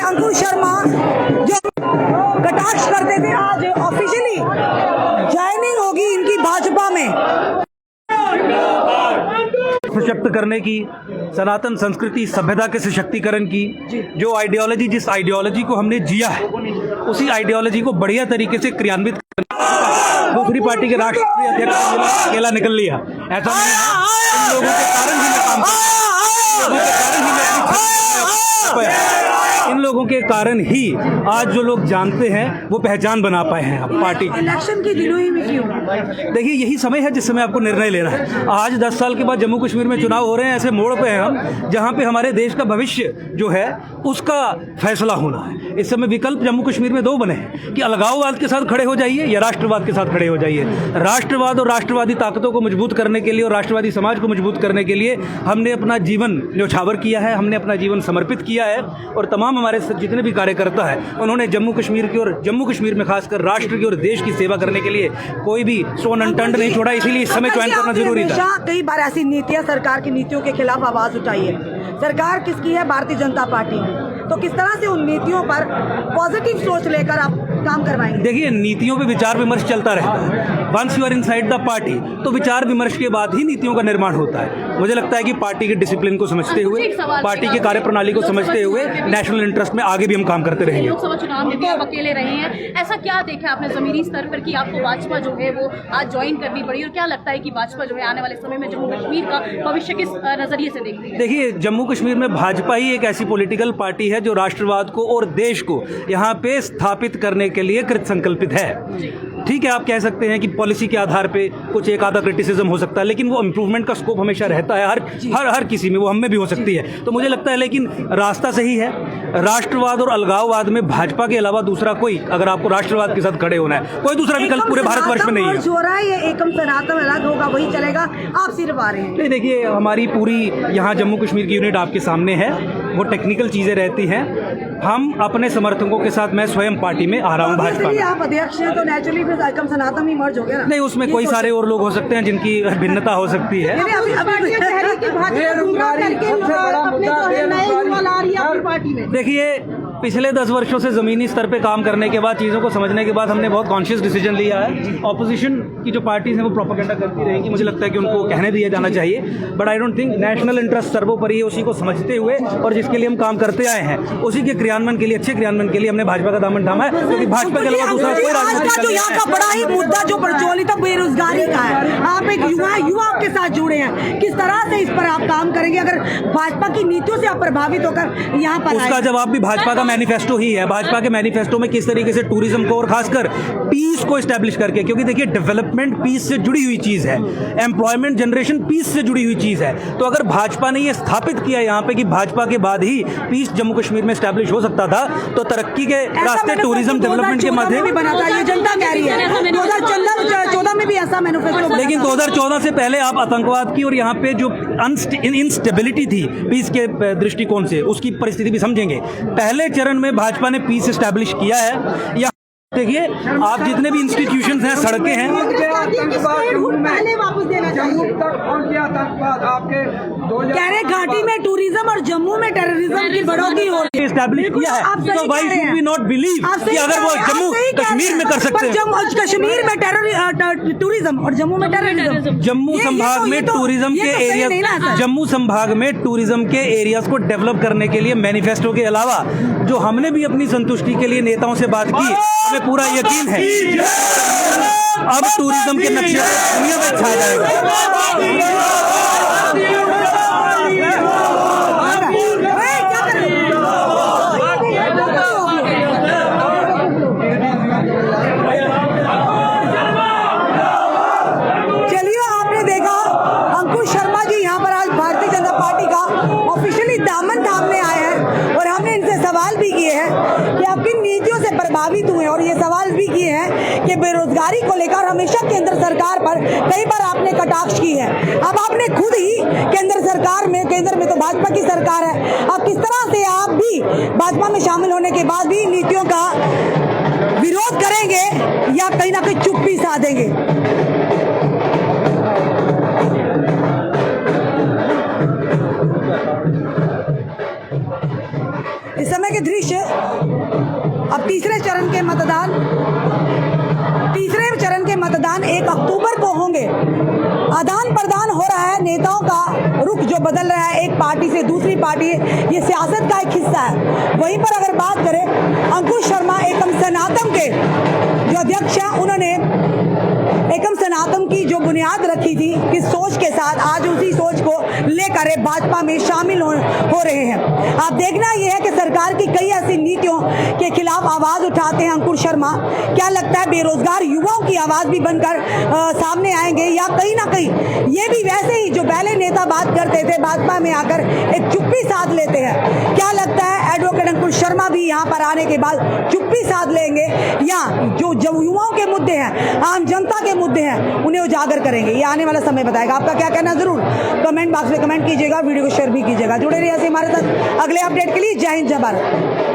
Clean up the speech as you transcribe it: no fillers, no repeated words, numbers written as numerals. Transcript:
अंकुश शर्मा जो कटाक्ष करते थे, आज ऑफिशियली ज्वाइनिंग होगी इनकी भाजपा में। सशक्त करने की, सनातन संस्कृति सभ्यता के सशक्तिकरण की जो आइडियोलॉजी, जिस आइडियोलॉजी को हमने जिया है, उसी आइडियोलॉजी को बढ़िया तरीके से क्रियान्वित करने दूसरी पार्टी के राष्ट्रीय अध्यक्ष अकेला निकल लिया। ऐसा नहीं है, इन लोगों के कारण ही मैं काम इन लोगों के कारण ही आज जो लोग जानते हैं वो पहचान बना पाए हैं पार्टी। इलेक्शन की दिनों ही में क्यों? देखिए, यही समय है जिस समय आपको निर्णय लेना है। आज 10 साल के बाद जम्मू कश्मीर में चुनाव हो रहे हैं, ऐसे मोड़ पे हैं हम जहां पे हमारे देश का भविष्य जो है उसका फैसला होना है। इस समय विकल्प जम्मू कश्मीर में दो बने हैं कि अलगाववाद के साथ खड़े हो जाइए या राष्ट्रवाद के साथ खड़े हो जाइए। राष्ट्रवाद और राष्ट्रवादी ताकतों को मजबूत करने के लिए और राष्ट्रवादी समाज को मजबूत करने के लिए हमने अपना जीवन न्यौछावर किया है, हमने अपना जीवन समर्पित किया है और तमाम हमारे जितने भी कार्यकर्ता है उन्होंने जम्मू कश्मीर की और जम्मू कश्मीर में खासकर राष्ट्र की और देश की सेवा करने के लिए कोई भी स्टोन अनटर्न्ड नहीं छोड़ा। इसीलिए इस समय ज्वाइन करना जरूरी था। कई बार ऐसी नीतियां, सरकार की नीतियों के खिलाफ आवाज उठाई है। सरकार किसकी है? भारतीय जनता पार्टी की। तो किस तरह से उन नीतियों पर पॉजिटिव सोच लेकर आप काम करवाएंगे? देखिए, नीतियों पे विचार विमर्श चलता रहता है। Once you are inside the party तो विचार विमर्श के बाद ही नीतियों का निर्माण होता है। मुझे लगता है कि पार्टी के डिसिप्लिन को समझते हुए, पार्टी की कार्यप्रणाली को समझते हुए नेशनल इंटरेस्ट में आगे भी हम काम करते रहेंगे। लोकसभा चुनाव में भी आप अकेले रहे हैं, ऐसा क्या देखा आपने जमीनी स्तर पर कि आपको भाजपा जो है वो आज ज्वाइन करनी पड़ी, और क्या लगता है कि भाजपा जो है आने वाले समय में जम्मू कश्मीर का भविष्य किस नजरिए से देखती है? देखिए, जम्मू कश्मीर में भाजपा ही एक ऐसी पॉलिटिकल पार्टी है जो राष्ट्रवाद को और देश को यहाँ पे स्थापित करने के लिए कृत संकल्पित है। ठीक है, आप कह सकते हैं कि पॉलिसी के आधार पे कुछ एक आधा क्रिटिसिज्म हो सकता है, लेकिन वो इम्प्रूवमेंट का स्कोप हमेशा रहता है हर किसी में, वो हम में भी हो सकती है। तो मुझे लगता है लेकिन रास्ता सही है। राष्ट्रवाद और अलगाववाद में भाजपा के अलावा दूसरा कोई, अगर आपको राष्ट्रवाद के साथ खड़े होना है, कोई दूसरा विकल्प पूरे भारतवर्ष में नहीं है। जो रहा है एकम सनातन अलग होगा वही चलेगा, आप सिर्फ आ रहे हैं? नहीं, देखिए, हमारी पूरी यहाँ जम्मू कश्मीर की यूनिट आपके सामने है, वो टेक्निकल चीजें रहती हैं। हम अपने समर्थकों के साथ, मैं स्वयं पार्टी में आ रहा हूँ भाजपा में। आप अध्यक्ष हैं तो नेचुरली फिर एकम सनातन ही मर्ज हो गया ना? नहीं, उसमें कोई सारे और लोग हो सकते हैं जिनकी भिन्नता हो सकती है। देखिए, पिछले 10 वर्षों से ज़मीनी स्तर पे काम करने के बाद, चीज़ों को समझने के बाद हमने बहुत कॉन्शियस डिसीजन लिया है। ऑपोजिशन की जो पार्टीज हैं वो प्रोपेगेंडा करती रहेंगी, मुझे लगता है कि उनको कहने दिया जाना चाहिए, but I don't think national interest सर्वोपरि है। उसी को समझते हुए और जिसके लिए हम काम करते आए हैं, उसी के क्रियान्वयन के लिए, अच्छे क्रियान्वयन के लिए हमने भाजपा का दामन थामा है, क्योंकि भाजपा के अलावा दूसरा कोई राजनीतिक दल यहाँ का बड़ा ही मुद्दा जो प्रचलित है बेरोजगारी का है। आप एक युवाओं के साथ जुड़े हैं, किस तरह से इस पर आप काम करेंगे अगर भाजपा की नीतियों से आप प्रभावित होकर यहाँ पर? उसका जवाब भी भाजपा का मैनिफेस्टो ही है। भाजपा के मैनिफेस्टो में किस तरीके से टूरिज्म को और खासकर पीस को एस्टैब्लिश करके, क्योंकि देखिए डेवलपमेंट पीस से जुड़ी हुई चीज है, एम्प्लॉयमेंट जनरेशन पीस से जुड़ी हुई चीज है। तो अगर भाजपा ने ये स्थापित किया यहाँ पे कि भाजपा के बाद ही पीस जम्मू कश्मीर में एस्टैब्लिश हो सकता था, तो तरक्की के रास्ते टूरिज्म डेवलपमेंट के माध्यम से बना था, ये जनता कह रही है। 2014 में भी ऐसा मैनिफेस्टो, लेकिन 2014 से पहले आप आतंकवाद की और यहाँ पे जो इंस्टेबिलिटी थी पीस के दृष्टिकोण से, उसकी परिस्थिति भी समझेंगे। पहले चरण में भाजपा ने पीस एस्टैब्लिश किया है। या देखिए, आप जितने भी इंस्टीट्यूशंस हैं, सड़कें हैं, कह रहे घाटी में टूरिज्म और जम्मू में टेररिज्म की बढ़ोतरी हो रही है, एस्टैब्लिश किया है। तो why should we not believe कि अगर वो जम्मू कश्मीर में कर सकते हैं? कश्मीर में टूरिज्म और जम्मू में टेररिज्म, जम्मू संभाग में टूरिज्म के एरिया, जम्मू संभाग में टूरिज्म के एरियाज को डेवलप करने के लिए मैनिफेस्टो के अलावा जो हमने भी अपनी संतुष्टि के लिए नेताओं से बात की, हमें पूरा यकीन है अब टूरिज्म के नक्शे दुनिया में छा जाएगा। चलिए, आपने देखा अंकुश शर्मा जी यहाँ पर आज भारतीय जनता पार्टी का ऑफिशियली दामन थामने आए हैं और हमने इनसे सवाल भी किए हैं कि आप किन नीतियों से प्रभावित हुए, और ये सवाल भी किए हैं कि बेरोजगारी को लेकर हमेशा केंद्र सरकार पर कई बार आपने कटाक्ष की है। अब आपने खुद ही केंद्र में तो भाजपा की सरकार है, अब किस तरह से आप भी भाजपा में शामिल होने के बाद भी नीतियों का विरोध करेंगे या कहीं ना कहीं चुप्पी साधेंगे? इस समय समय के दृश्य। अब तीसरे चरण के मतदान 1 अक्टूबर को होंगे। आदान प्रदान हो रहा है, नेताओं का रुख जो बदल रहा है एक पार्टी से दूसरी पार्टी, ये सियासत का एक हिस्सा है। वहीं पर अगर बात करें, अंकुश शर्मा एकम सनातन के जो अध्यक्ष हैं, उन्होंने एकम सनातन की जो बुनियाद रखी थी, किस सोच के साथ आज उसी सोच को लेकर भाजपा में शामिल हो रहे हैं। आप देखना ये है कि सरकार की कई ऐसी नीतियों के खिलाफ आवाज उठाते हैं अंकुश शर्मा। क्या लगता है बेरोजगार युवाओं की आवाज भी बनकर सामने आएंगे, या कहीं ना कहीं ये भी वैसे ही जो पहले नेता बात करते थे भाजपा में आकर एक चुप्पी साध लेते हैं? क्या लगता है एडवोकेट अंकुश शर्मा भी यहाँ पर आने के बाद चुप्पी साध लेंगे, या जो युवाओं के मुद्दे हैं, आम जनता के मुद्दे हैं, उन्हें उजागर करेंगे? ये आने वाला समय बताएगा। आपका क्या कहना, जरूर कमेंट बॉक्स में कमेंट कीजिएगा, वीडियो को शेयर भी कीजिएगा। जुड़े रहिए हमारे साथ अगले अपडेट के लिए। जय हिंद, जय भारत।